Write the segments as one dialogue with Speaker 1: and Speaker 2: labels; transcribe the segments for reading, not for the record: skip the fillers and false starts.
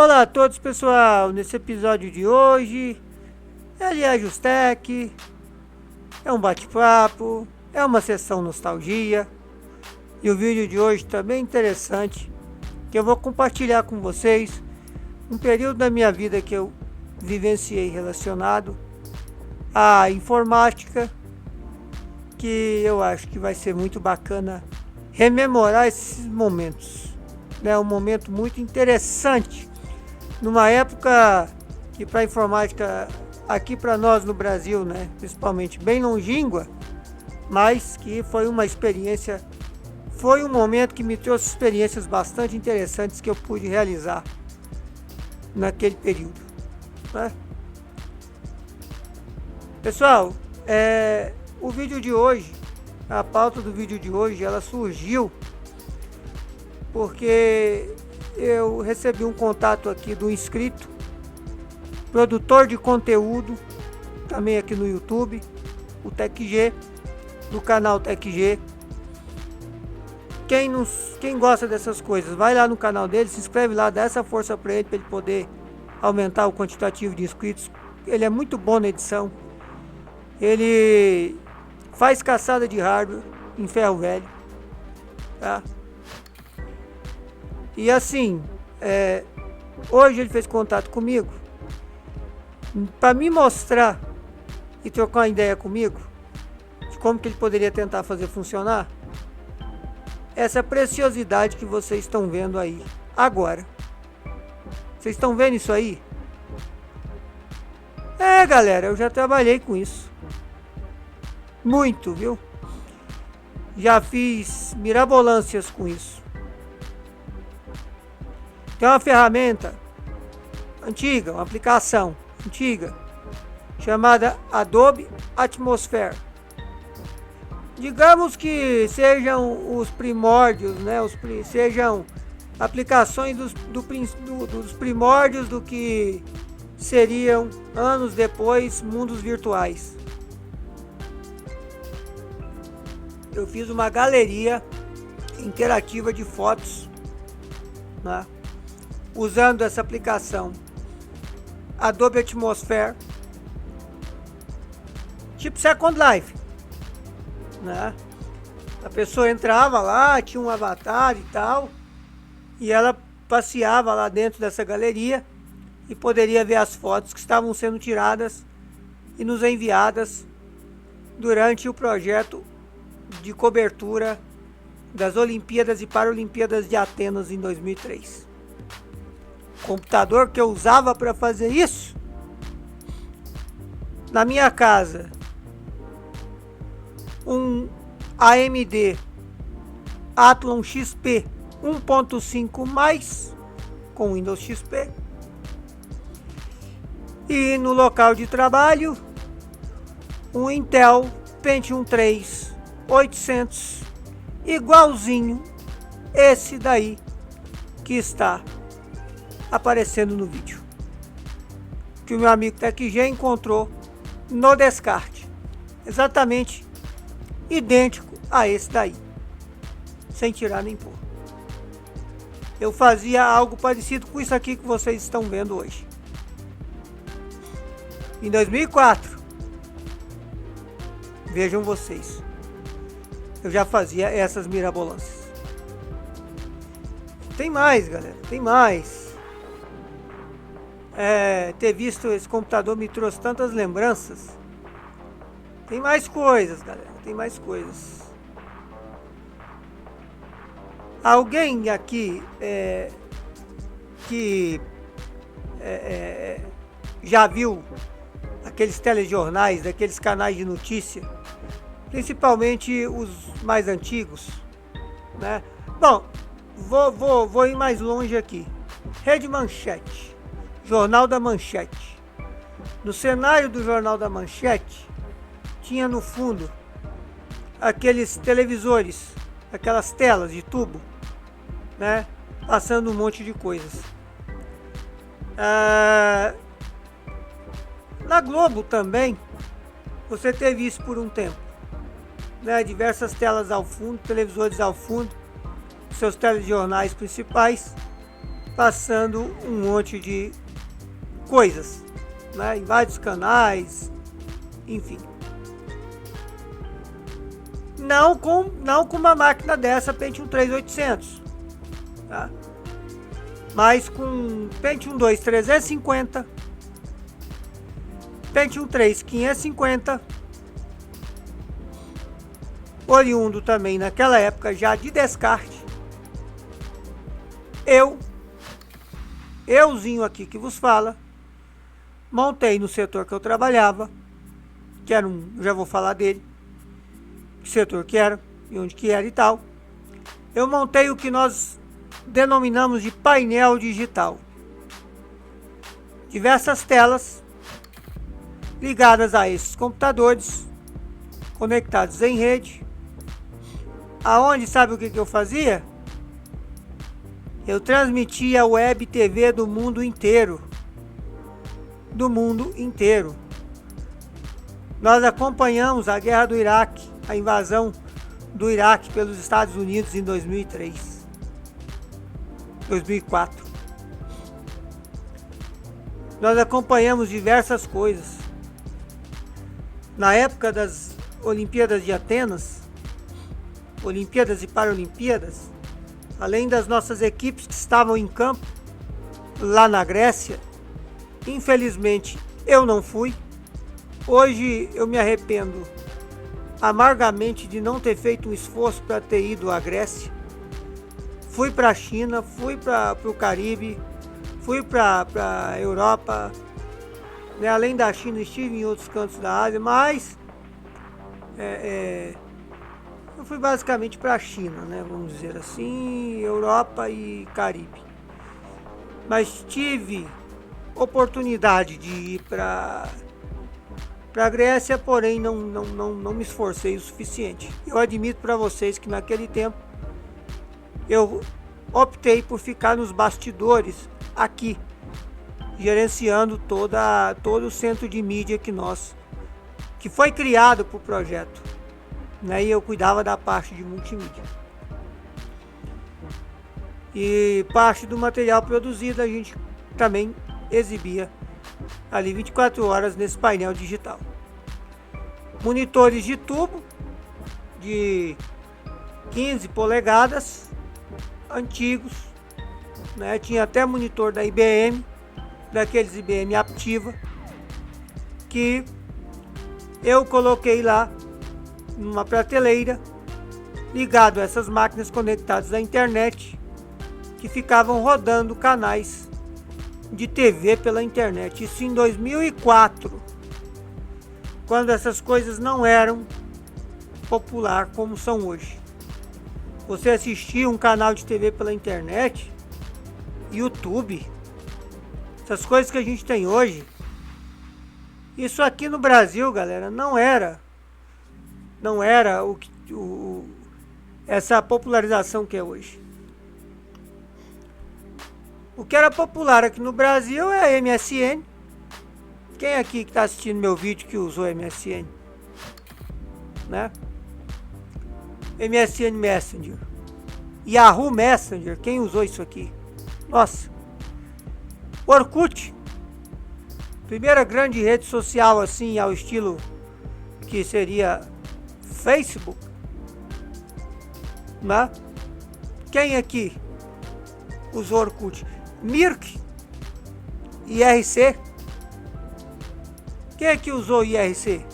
Speaker 1: Olá a todos, pessoal. Nesse episódio de hoje, ele é Justec, é um bate-papo, é uma sessão nostalgia. E o vídeo de hoje está bem interessante, que eu vou compartilhar com vocês um período da minha vida que eu vivenciei relacionado à informática, que eu acho que vai ser muito bacana rememorar esses momentos. É um momento muito interessante, numa época que para a informática aqui para nós no Brasil, principalmente bem longínqua, mas que foi uma experiência, foi um momento que me trouxe experiências bastante interessantes que eu pude realizar naquele período, né? Pessoal, o vídeo de hoje, a pauta do vídeo de hoje, ela surgiu porque eu recebi um contato aqui do inscrito, produtor de conteúdo, também aqui no YouTube, o TecG, do canal TecG. Quem gosta dessas coisas, vai lá no canal dele, se inscreve lá, dá essa força para ele poder aumentar o quantitativo de inscritos. Ele é muito bom na edição. Ele faz caçada de hardware em ferro velho, tá? E assim, hoje ele fez contato comigo para me mostrar e trocar uma ideia comigo de como que ele poderia tentar fazer funcionar essa preciosidade que vocês estão vendo aí agora. Vocês estão vendo isso aí? Galera, eu já trabalhei com isso muito, viu? Já fiz mirabolâncias com isso. Tem uma ferramenta antiga, uma aplicação antiga, chamada Adobe Atmosphere. Digamos que sejam os primórdios, sejam aplicações dos primórdios do que seriam anos depois mundos virtuais. Eu fiz uma galeria interativa de fotos, né, usando essa aplicação Adobe Atmosphere, tipo Second Life, né? A pessoa entrava lá, tinha um avatar e tal, e ela passeava lá dentro dessa galeria e poderia ver as fotos que estavam sendo tiradas e nos enviadas durante o projeto de cobertura das Olimpíadas e Paralimpíadas de Atenas em 2003. O computador que eu usava para fazer isso, na minha casa, um AMD Athlon XP 1.5+, com Windows XP, e no local de trabalho um Intel Pentium 3 800, igualzinho esse daí que está aparecendo no vídeo, que o meu amigo TecG encontrou no descarte, exatamente idêntico a esse daí, sem tirar nem pôr. Eu fazia algo parecido com isso aqui que vocês estão vendo hoje. Em 2004, vejam vocês, eu já fazia essas mirabolâncias. Tem mais, galera, tem mais. Ter visto esse computador me trouxe tantas lembranças. Tem mais coisas, galera, tem mais coisas. Alguém aqui que já viu aqueles telejornais, daqueles canais de notícia, principalmente os mais antigos, né? Bom, vou ir mais longe aqui. Rede Manchete, Jornal da Manchete. No cenário do Jornal da Manchete tinha no fundo aqueles televisores, aquelas telas de tubo, né, passando um monte de coisas. Na Globo também você teve isso por um tempo, né? Diversas telas ao fundo, televisores ao fundo, seus telejornais principais, passando um monte de coisas, né, em vários canais, enfim. Não com uma máquina dessa Pentium 3800, tá? Mas com Pentium 2 350, Pentium 3 550, oriundo também naquela época já de descarte. Euzinho aqui que vos fala, montei no setor que eu trabalhava, que era já vou falar dele, que setor que era e onde que era e tal. Eu montei o que nós denominamos de painel digital. Diversas telas ligadas a esses computadores, conectados em rede. Aonde, sabe o que eu fazia? Eu transmitia a web TV do mundo inteiro. Do mundo inteiro. Nós acompanhamos a guerra do Iraque, a invasão do Iraque pelos Estados Unidos em 2004. Nós acompanhamos diversas coisas. Na época das Olimpíadas de Atenas, Olimpíadas e Paralimpíadas, além das nossas equipes que estavam em campo lá na Grécia, infelizmente eu não fui. Hoje eu me arrependo amargamente de não ter feito um esforço para ter ido à Grécia. Fui para a China, fui para o Caribe, fui para a Europa, né? Além da China estive em outros cantos da Ásia, mas eu fui basicamente para a China, né? Vamos dizer assim, Europa e Caribe. Mas tive oportunidade de ir para a Grécia, porém não me esforcei o suficiente. Eu admito para vocês que naquele tempo eu optei por ficar nos bastidores aqui, gerenciando todo o centro de mídia que foi criado para o projeto, né? E eu cuidava da parte de multimídia. E parte do material produzido a gente também exibia ali 24 horas nesse painel digital. Monitores de tubo de 15 polegadas, antigos, né? Tinha até monitor da IBM, daqueles IBM Aptiva, que eu coloquei lá numa prateleira, ligado a essas máquinas conectadas à internet, que ficavam rodando canais de TV pela internet. Isso em 2004, quando essas coisas não eram popular como são hoje. Você assistir um canal de TV pela internet, YouTube, essas coisas que a gente tem hoje, isso aqui no Brasil, galera, não era essa popularização que é hoje. O que era popular aqui no Brasil é a MSN. Quem aqui que está assistindo meu vídeo que usou MSN? Né? MSN Messenger. Yahoo Messenger. Quem usou isso aqui? Nossa. Orkut. Primeira grande rede social assim ao estilo que seria Facebook. Né? Quem aqui usou Orkut? Mirk, IRC. Quem aqui usou IRC?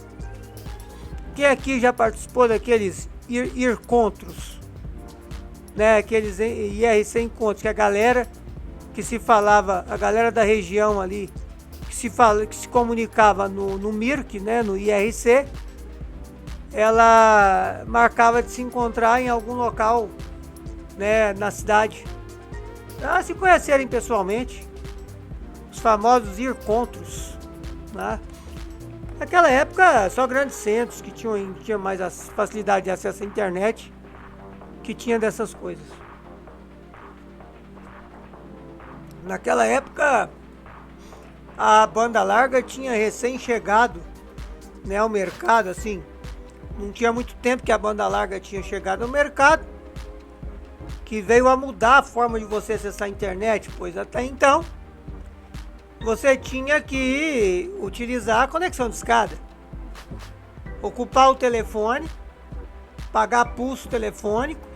Speaker 1: Quem aqui já participou daqueles encontros, né? Aqueles IRC encontros que a galera que se falava, a galera da região ali que se comunicava no Mirk, né? No IRC, ela marcava de se encontrar em algum local, né? Na cidade. Para se conhecerem pessoalmente, os famosos encontros, né? Naquela época, só grandes centros que tinham mais a facilidade de acesso à internet, que tinha dessas coisas. Naquela época, a banda larga tinha recém-chegado, né, ao mercado, assim. Não tinha muito tempo que a banda larga tinha chegado ao mercado. que veio a mudar a forma de você acessar a internet, pois até então você tinha que utilizar a conexão de escada, ocupar o telefone, pagar pulso telefônico,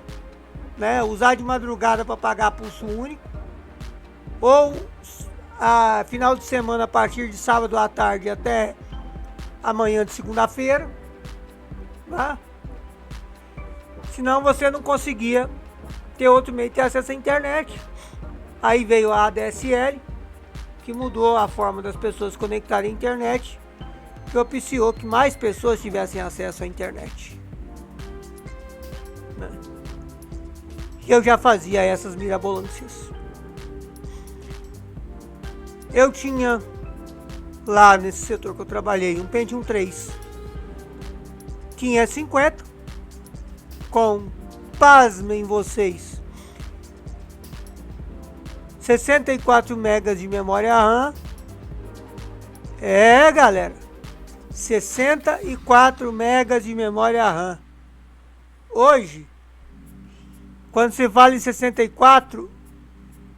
Speaker 1: né? Usar de madrugada para pagar pulso único, ou a final de semana a partir de sábado à tarde até amanhã de segunda-feira, né? Senão você não conseguia ter outro meio de ter acesso à internet. Aí veio a ADSL, que mudou a forma das pessoas se conectarem à internet, propiciou que mais pessoas tivessem acesso à internet. Eu já fazia essas mirabolâncias. Eu tinha lá nesse setor que eu trabalhei um Pentium 3 550 com, pasmem vocês, 64 megas de memória RAM. É, galera, 64 megas de memória RAM. Hoje, quando se fala em 64,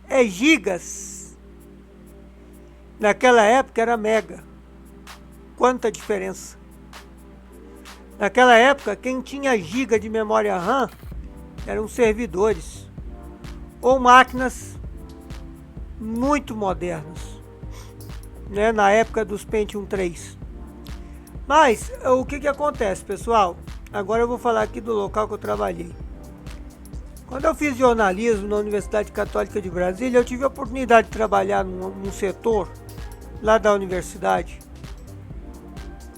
Speaker 1: é gigas. Naquela época era mega. Quanta diferença. Naquela época, quem tinha giga de memória RAM eram servidores ou máquinas muito modernas, né? Na época dos Pentium 3. Mas o que acontece, pessoal? Agora eu vou falar aqui do local que eu trabalhei. Quando eu fiz jornalismo na Universidade Católica de Brasília, eu tive a oportunidade de trabalhar num setor lá da universidade,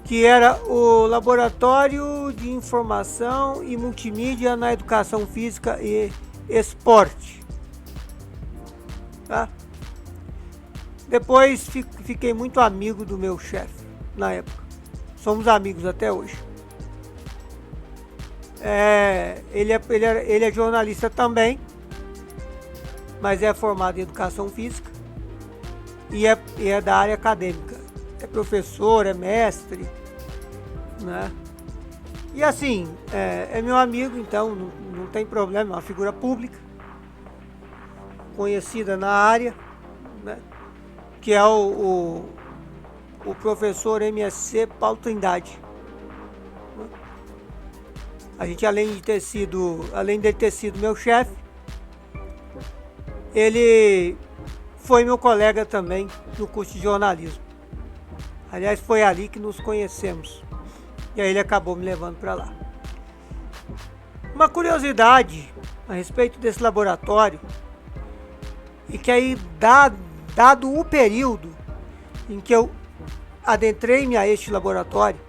Speaker 1: que era o Laboratório de Informação e Multimídia na Educação Física e Esporte. Tá? Depois fiquei muito amigo do meu chefe na época. Somos amigos até hoje. Ele é jornalista também, mas é formado em Educação Física e é da área acadêmica. É professor, é mestre, né? E assim, é meu amigo, então não tem problema, é uma figura pública, conhecida na área, né? Que é o professor MSC Paulo Trindade. A gente, além dele ter sido meu chefe, ele foi meu colega também no curso de jornalismo. Aliás, foi ali que nos conhecemos. E aí ele acabou me levando para lá. Uma curiosidade a respeito desse laboratório, e que aí, dado o período em que eu adentrei-me a este laboratório,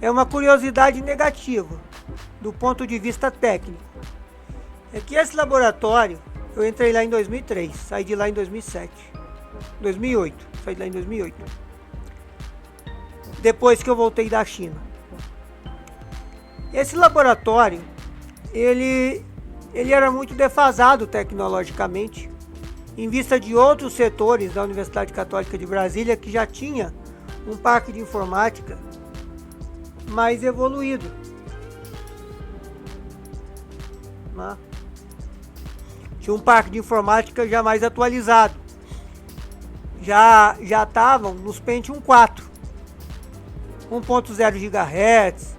Speaker 1: é uma curiosidade negativa do ponto de vista técnico. É que esse laboratório, eu entrei lá em 2003, saí de lá em 2007, 2008, saí de lá em 2008. Depois que eu voltei da China. Esse laboratório, ele era muito defasado tecnologicamente, em vista de outros setores da Universidade Católica de Brasília que já tinha um parque de informática mais evoluído, né? Tinha um parque de informática já mais atualizado. Já estavam nos Pentium 4. 1.0 GHz,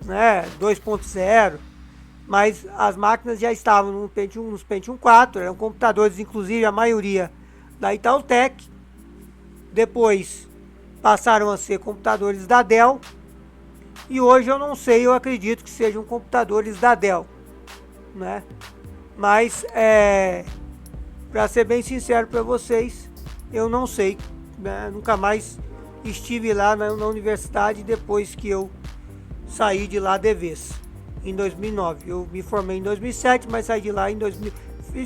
Speaker 1: né, 2.0, mas as máquinas já estavam nos Pentium 4, eram computadores, inclusive a maioria da Itautec. Depois passaram a ser computadores da Dell, e hoje eu não sei, eu acredito que sejam computadores da Dell, né? Mas, para ser bem sincero para vocês, eu não sei, né? Nunca mais estive lá na universidade depois que eu saí de lá de vez, em 2009. Eu me formei em 2007, mas saí de lá em 2000.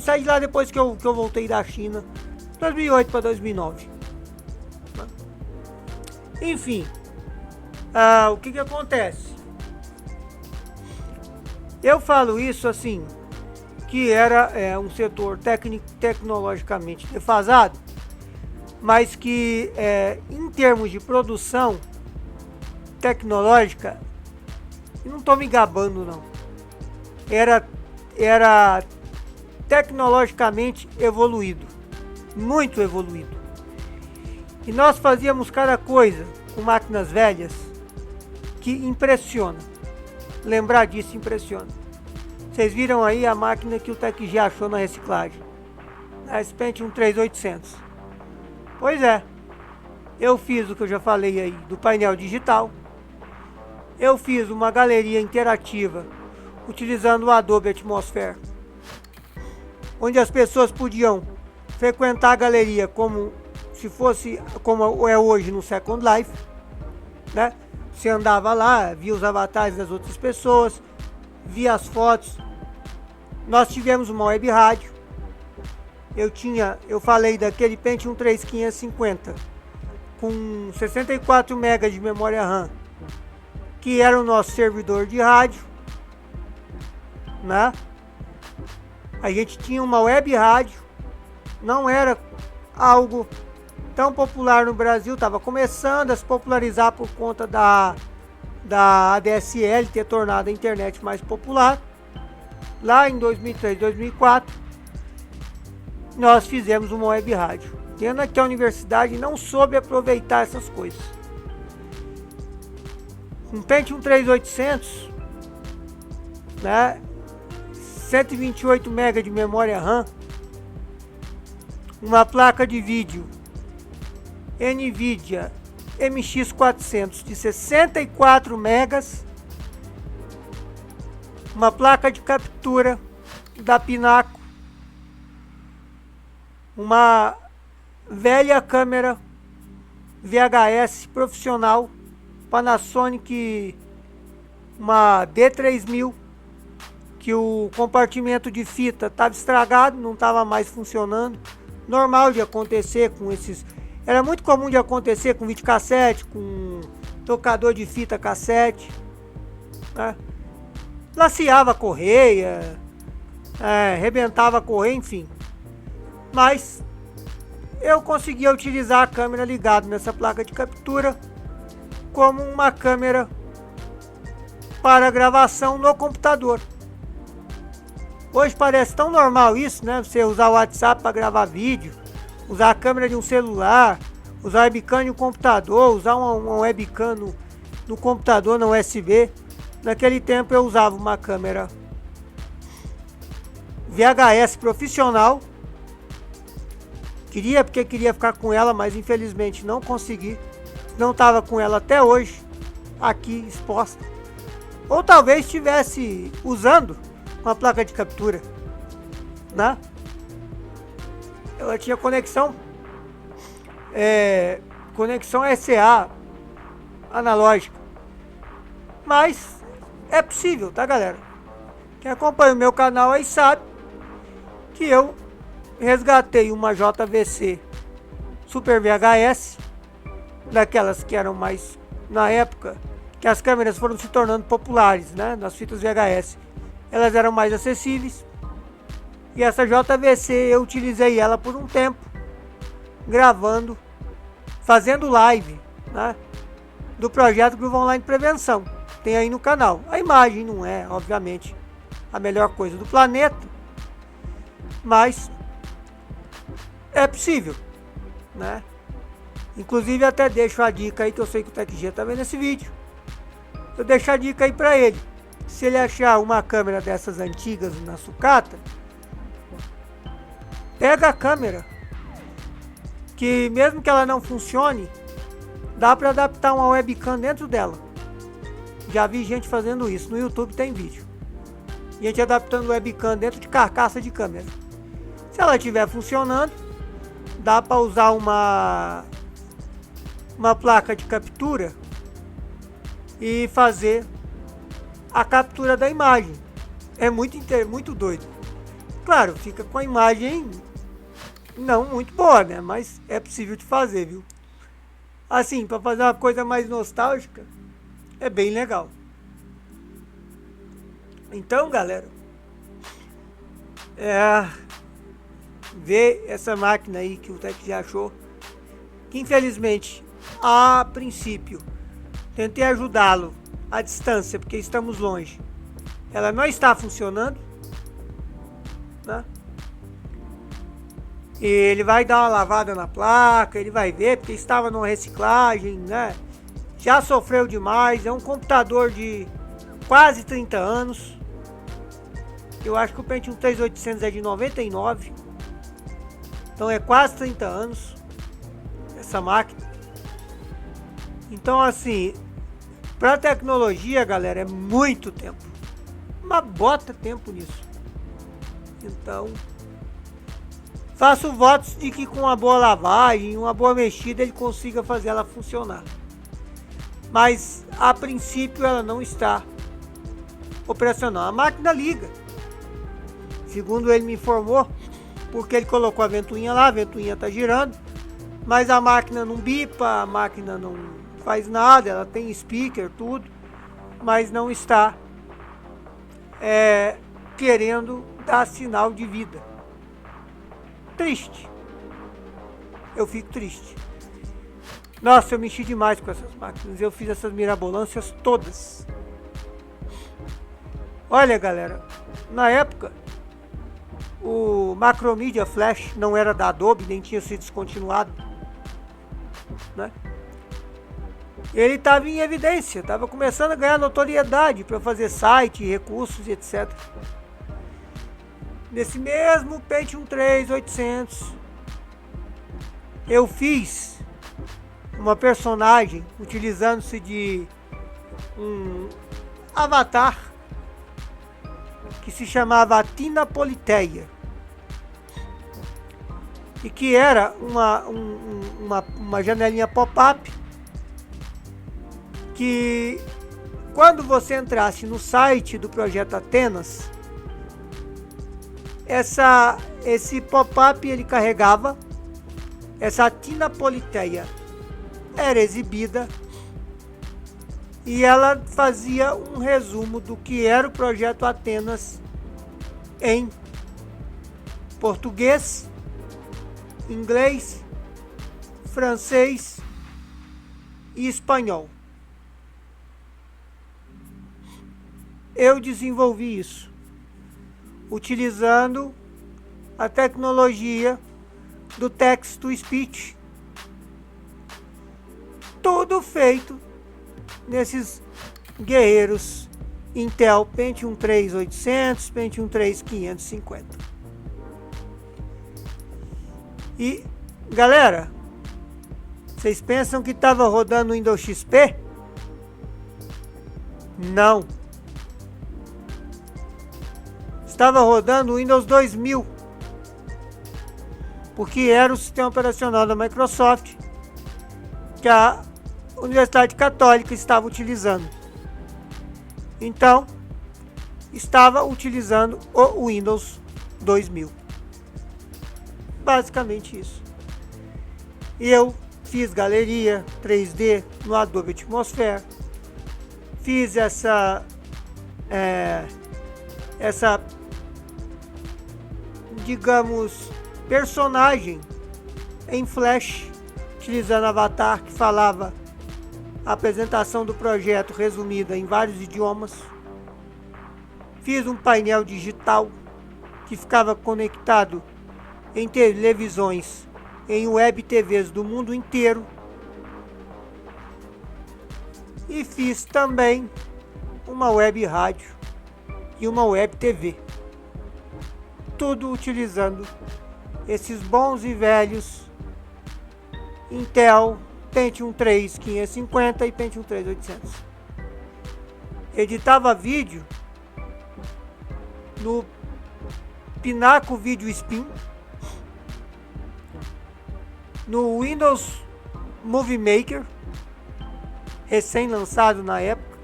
Speaker 1: Saí de lá depois que eu voltei da China, 2008 para 2009. Enfim, o que acontece? Eu falo isso assim, que era um setor tecnologicamente defasado, mas que em termos de produção tecnológica, não estou me gabando não, era era tecnologicamente evoluído, muito evoluído. E nós fazíamos cada coisa com máquinas velhas que impressiona. Lembrar disso impressiona. Vocês viram aí a máquina que o TecG achou na reciclagem, a Pentium 3800. Pois é, eu fiz o que eu já falei aí do painel digital. Eu fiz uma galeria interativa utilizando o Adobe Atmosphere, onde as pessoas podiam frequentar a galeria como se fosse como é hoje no Second Life, né? Você andava lá, via os avatares das outras pessoas, via as fotos. Nós tivemos uma web rádio. Eu falei daquele Pentium 3550 com 64 MB de memória RAM, que era o nosso servidor de rádio, né? A gente tinha uma web rádio, não era algo tão popular no Brasil, estava começando a se popularizar por conta da ADSL ter tornado a internet mais popular. Lá em 2003, 2004, nós fizemos uma web rádio. Pena que a universidade não soube aproveitar essas coisas. Um Pentium 3800, né? 128 MB de memória RAM, uma placa de vídeo NVIDIA MX400 de 64 megas, uma placa de captura da Pinaco, uma velha câmera VHS profissional Panasonic, uma D3000, que o compartimento de fita estava estragado, não estava mais funcionando. Normal de acontecer com esses. Era muito comum de acontecer com videocassete, com tocador de fita cassete, né? Laceava a correia, arrebentava a correia, enfim. Mas eu conseguia utilizar a câmera ligada nessa placa de captura como uma câmera para gravação no computador. Hoje parece tão normal isso, né? Você usar o WhatsApp para gravar vídeo, usar a câmera de um celular, usar a webcam de um computador, usar uma webcam no computador, no USB. Naquele tempo eu usava uma câmera VHS profissional. Porque queria ficar com ela, mas infelizmente não consegui. Não estava com ela até hoje, aqui exposta. Ou talvez estivesse usando uma placa de captura, né? Ela tinha conexão SA analógica. Mas é possível, tá, galera? Quem acompanha o meu canal aí sabe que eu resgatei uma JVC Super VHS, daquelas que eram mais na época que as câmeras foram se tornando populares, né? Nas fitas VHS elas eram mais acessíveis. E essa JVC eu utilizei ela por um tempo, gravando, fazendo live, né? Do projeto Groove Online Prevenção. Tem aí no canal. A imagem não é, obviamente, a melhor coisa do planeta, mas é possível, né? Inclusive até deixo a dica aí, que eu sei que o TecG tá vendo esse vídeo. Eu deixo a dica aí pra ele. Se ele achar uma câmera dessas antigas na sucata, pega a câmera, que mesmo que ela não funcione, dá para adaptar uma webcam dentro dela. Já vi gente fazendo isso, no YouTube tem vídeo. Gente adaptando webcam dentro de carcaça de câmera. Se ela estiver funcionando, dá para usar uma placa de captura e fazer a captura da imagem. É muito doido. Claro, fica com a imagem não muito boa, né? Mas é possível de fazer, viu? Assim, para fazer uma coisa mais nostálgica, é bem legal. Então, galera, ver essa máquina aí que o TecG achou, que infelizmente, a princípio, tentei ajudá-lo à distância, porque estamos longe. Ela não está funcionando, né? E ele vai dar uma lavada na placa, ele vai ver, porque estava numa reciclagem, né? Já sofreu demais, é um computador de quase 30 anos. Eu acho que o Pentium 3800 é de 99. Então é quase 30 anos essa máquina. Então assim, para tecnologia, galera, é muito tempo. Mas bota tempo nisso. Então, faço votos de que com uma boa lavagem, uma boa mexida, ele consiga fazer ela funcionar. Mas a princípio ela não está operacional. A máquina liga, segundo ele me informou, porque ele colocou a ventoinha lá, a ventoinha está girando, mas a máquina não bipa, a máquina não faz nada, ela tem speaker, tudo, mas não está querendo dar sinal de vida. Triste. Eu fico triste. Nossa, eu mexi demais com essas máquinas. Eu fiz essas mirabolâncias todas. Olha, galera, na época o Macromedia Flash não era da Adobe, nem tinha sido descontinuado, né? Ele estava em evidência, estava começando a ganhar notoriedade para fazer site, recursos, etc. Nesse mesmo Pentium 3800, eu fiz uma personagem utilizando-se de um avatar que se chamava Tina Politeia, e que era uma janelinha pop-up que, quando você entrasse no site do projeto Atenas, esse pop-up ele carregava, essa Tina Politeia era exibida e ela fazia um resumo do que era o projeto Atenas em português, inglês, francês e espanhol. Eu desenvolvi isso utilizando a tecnologia do text to speech, tudo feito nesses guerreiros Intel Pentium 3800, Pentium 3550. E galera, vocês pensam que estava rodando o Windows XP? Não. Estava rodando o Windows 2000, porque era o sistema operacional da Microsoft que a Universidade Católica estava utilizando. Então, estava utilizando o Windows 2000. Basicamente isso. E eu fiz galeria 3D no Adobe Atmosphere. Fiz essa digamos, personagem em Flash, utilizando avatar que falava a apresentação do projeto resumida em vários idiomas. Fiz um painel digital que ficava conectado em televisões, em web TVs do mundo inteiro. E fiz também uma web rádio e uma web TV. Tudo utilizando esses bons e velhos Intel Pentium 3550 e Pentium 3800. Editava vídeo no Pinaco Video Spin, no Windows Movie Maker, recém-lançado na época,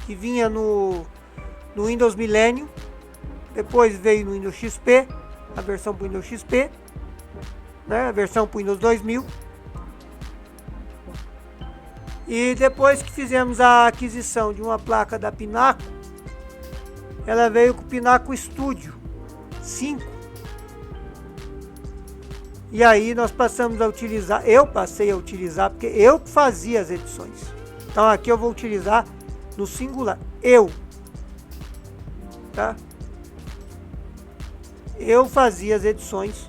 Speaker 1: que vinha no Windows Millennium. Depois veio no Windows XP, a versão para o Windows XP, né, a versão para o Windows 2000. E depois que fizemos a aquisição de uma placa da Pinaco, ela veio com o Pinaco Studio 5. E aí nós passamos a utilizar, eu passei a utilizar, porque eu fazia as edições. Então aqui eu vou utilizar no singular, eu, tá? eu fazia as edições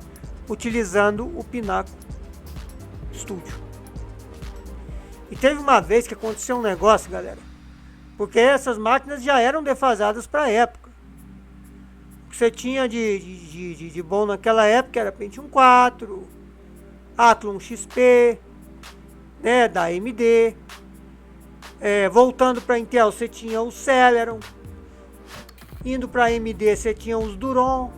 Speaker 1: utilizando o Pinaco Studio. E teve uma vez que aconteceu um negócio, galera, porque essas máquinas já eram defasadas para a época. O que você tinha de bom naquela época era Pentium 4, Athlon XP, né, da AMD. Voltando para Intel, você tinha o Celeron. Indo para AMD, você tinha os Duron,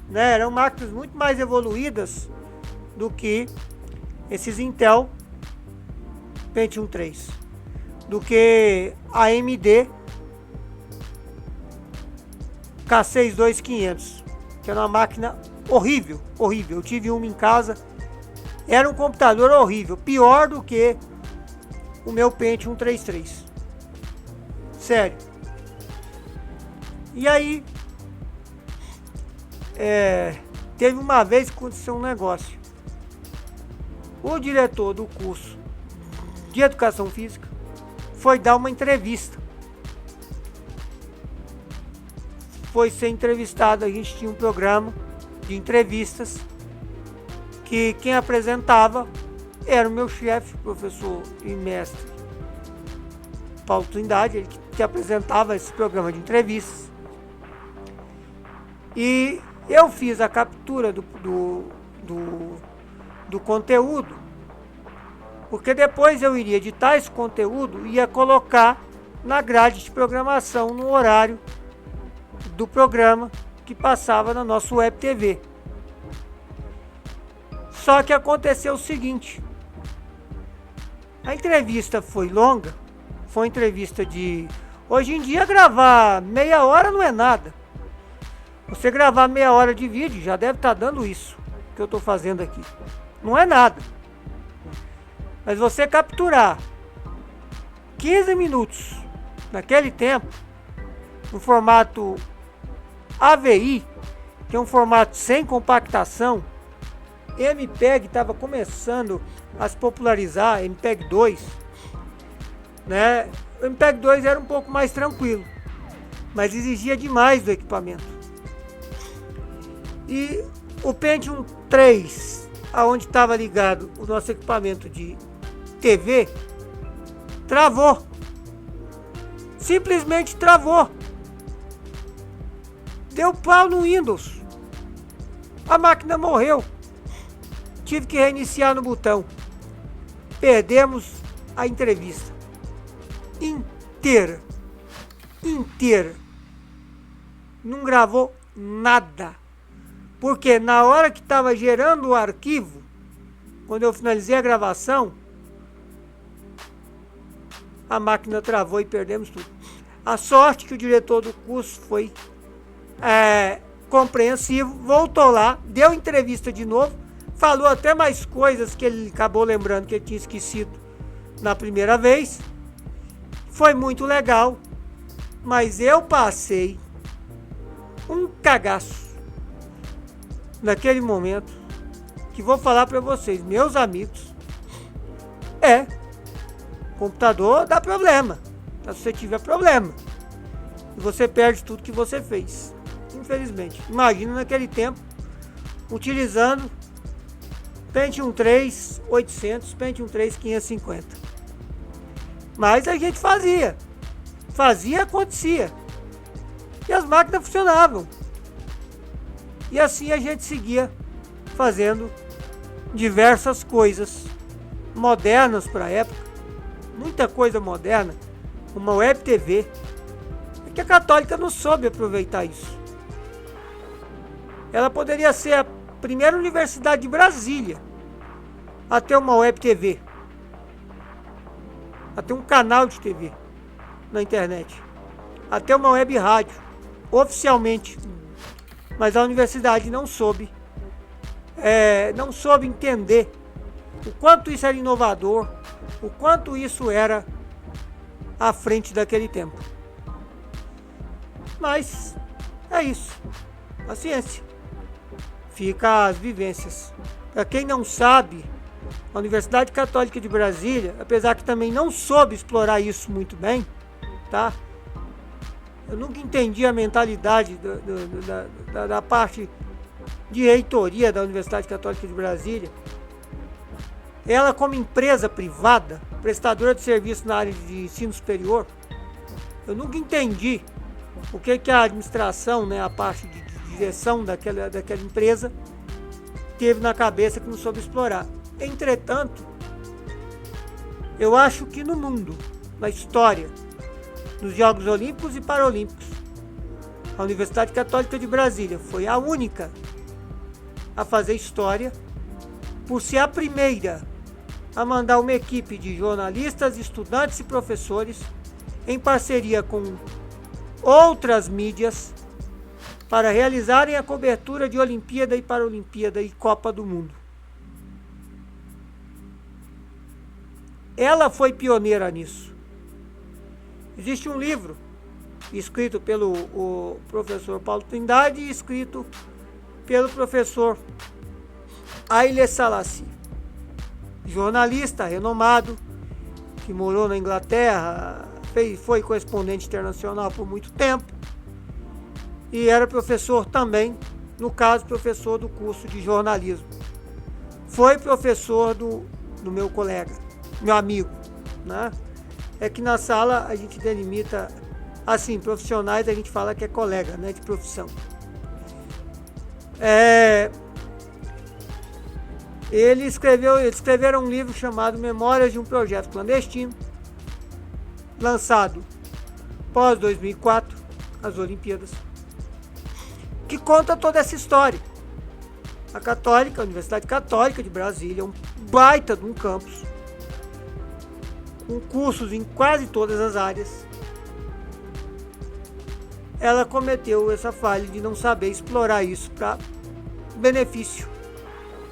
Speaker 1: né? Eram máquinas muito mais evoluídas do que esses Intel Pentium 3, do que a AMD K62500, que era uma máquina horrível, horrível. Eu tive uma em casa, era um computador horrível, pior do que o meu Pentium 33, sério. E aí, teve uma vez que aconteceu um negócio. O diretor do curso de Educação Física foi dar uma entrevista. Foi ser entrevistado, a gente tinha um programa de entrevistas que quem apresentava era o meu chefe, professor e mestre Paulo Trindade, ele que apresentava esse programa de entrevistas. E eu fiz a captura do conteúdo, porque depois eu iria editar esse conteúdo e ia colocar na grade de programação no horário do programa que passava na nossa Web TV. Só que aconteceu o seguinte: a entrevista foi longa, foi uma entrevista de... Hoje em dia gravar meia hora não é nada. Você gravar meia hora de vídeo já deve estar dando isso que eu estou fazendo aqui. Não é nada. Mas você capturar 15 minutos naquele tempo, no formato AVI, que é um formato sem compactação. MPEG estava começando a se popularizar, MPEG 2, né? O MPEG 2 era um pouco mais tranquilo, mas exigia demais do equipamento. E o Pentium 3, aonde estava ligado o nosso equipamento de TV, travou. Simplesmente travou. Deu pau no Windows. A máquina morreu. Tive que reiniciar no botão. Perdemos a entrevista inteira. Não gravou nada. Porque na hora que estava gerando o arquivo, quando eu finalizei a gravação, a máquina travou e perdemos tudo. A sorte que o diretor do curso foi compreensivo, voltou lá, deu entrevista de novo, falou até mais coisas que ele acabou lembrando que ele tinha esquecido na primeira vez. Foi muito legal, mas eu passei um cagaço naquele momento, que vou falar para vocês, meus amigos. Computador dá problema, se você tiver problema, e você perde tudo que você fez, infelizmente. Imagina naquele tempo utilizando Pentium 3 800, Pentium 3 550. Mas a gente fazia, acontecia, e as máquinas funcionavam. E assim a gente seguia fazendo diversas coisas modernas para a época, muita coisa moderna, uma Web TV. É que a Católica não soube aproveitar isso. Ela poderia ser a primeira universidade de Brasília a ter uma Web TV, a ter um canal de TV na internet, a ter uma web rádio oficialmente. Mas a universidade não soube entender o quanto isso era inovador, o quanto isso era à frente daquele tempo. Mas é isso, a ciência. Fica as vivências. Para quem não sabe, a Universidade Católica de Brasília, apesar que também não soube explorar isso muito bem, tá? Eu nunca entendi a mentalidade da parte de reitoria da Universidade Católica de Brasília. Ela, como empresa privada, prestadora de serviço na área de ensino superior, eu nunca entendi o que a administração, né, a parte de direção daquela empresa, teve na cabeça que não soube explorar. Entretanto, eu acho que no mundo, na história, nos Jogos Olímpicos e Paralímpicos, a Universidade Católica de Brasília foi a única a fazer história por ser a primeira a mandar uma equipe de jornalistas, estudantes e professores em parceria com outras mídias para realizarem a cobertura de Olimpíada e Paralimpíada e Copa do Mundo. Ela foi pioneira nisso. Existe um livro escrito pelo professor Paulo Trindade e escrito pelo professor Haile Selassie, jornalista renomado, que morou na Inglaterra, foi correspondente internacional por muito tempo e era professor também, no caso, professor do curso de jornalismo. Foi professor do meu colega, meu amigo, né? É que na sala a gente delimita, assim, profissionais a gente fala que é colega, né, de profissão. Eles escreveram um livro chamado Memórias de um Projeto Clandestino, lançado pós 2004, as Olimpíadas, que conta toda essa história. A Universidade Católica de Brasília, um baita de um campus, com cursos em quase todas as áreas, ela cometeu essa falha de não saber explorar isso para benefício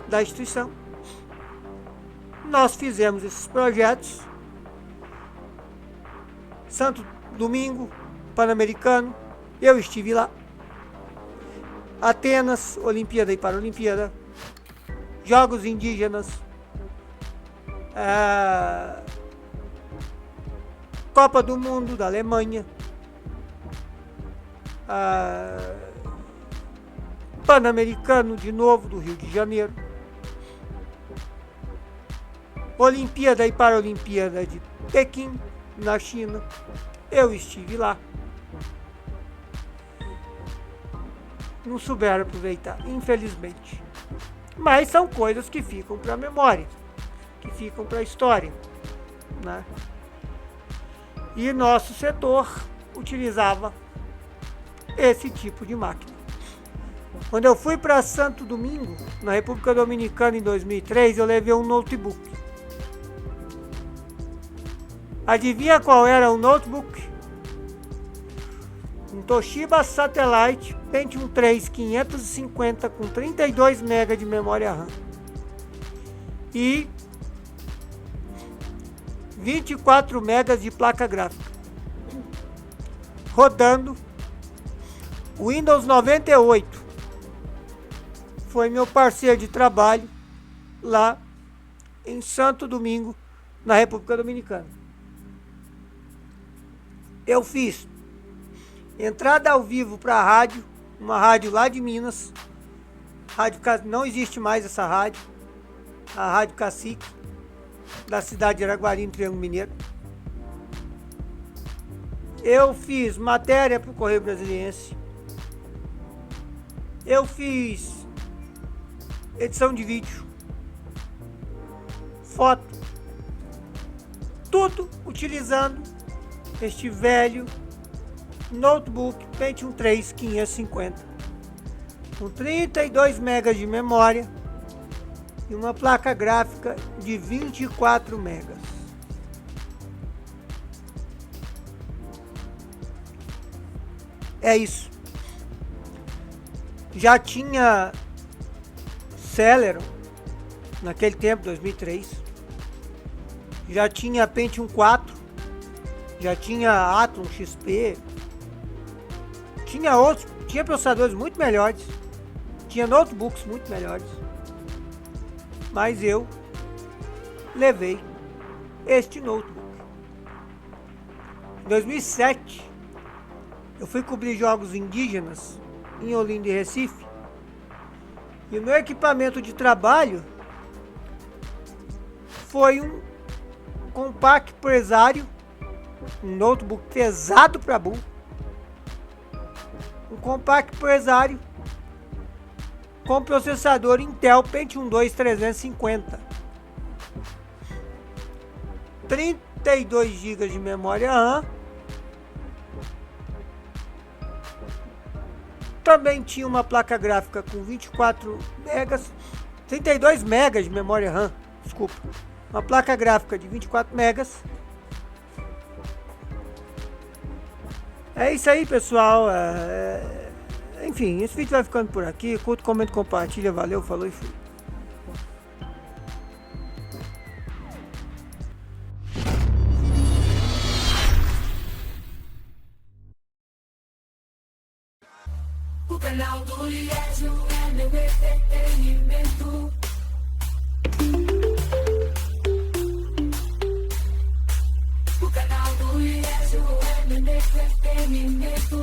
Speaker 1: da instituição. Nós fizemos esses projetos. Santo Domingo, Pan-Americano, eu estive lá. Atenas, Olimpíada e Paralimpíada, Jogos Indígenas, Copa do Mundo da Alemanha, Pan-Americano de novo do Rio de Janeiro, Olimpíada e Paralimpíada de Pequim, na China, eu estive lá. Não souberam aproveitar, infelizmente. Mas são coisas que ficam para a memória, que ficam para a história, né? E nosso setor utilizava esse tipo de máquina. Quando eu fui para Santo Domingo, na República Dominicana, em 2003, eu levei um notebook. Adivinha qual era o notebook? Um Toshiba Satellite Pentium 3 550 com 32 MB de memória RAM e 24 MB de placa gráfica, rodando Windows 98. Foi meu parceiro de trabalho lá em Santo Domingo, na República Dominicana. Eu fiz entrada ao vivo para a rádio, uma rádio lá de Minas, não existe mais essa rádio, a Rádio Cacique, da cidade de Araguari, no Triângulo Mineiro. Eu fiz matéria para o Correio Brasiliense, eu fiz edição de vídeo, foto, tudo utilizando este velho notebook Pentium 3 550 com 32 MB de memória e uma placa gráfica de 24 MB. É isso. Já tinha Celeron naquele tempo, 2003. Já tinha Pentium 4. Já tinha Atom XP. Tinha processadores muito melhores. Tinha notebooks muito melhores. Mas eu levei este notebook. Em 2007, Eu fui cobrir jogos indígenas em Olinda e Recife. E o meu equipamento de trabalho foi um Compaq Presário, um notebook pesado para burro. Um Compaq Presário com processador Intel Pentium 2 350. 32 GB de memória RAM. Também tinha uma placa gráfica com 24 megas, 32 megas de memória RAM, desculpa. Uma placa gráfica de 24 megas. É isso aí, pessoal. Enfim, esse vídeo vai ficando por aqui. Curta, comenta, compartilha. Valeu, falou e fui.
Speaker 2: O canal do Liésio é meu entretenimento. O canal do Liésio é meu entretenimento.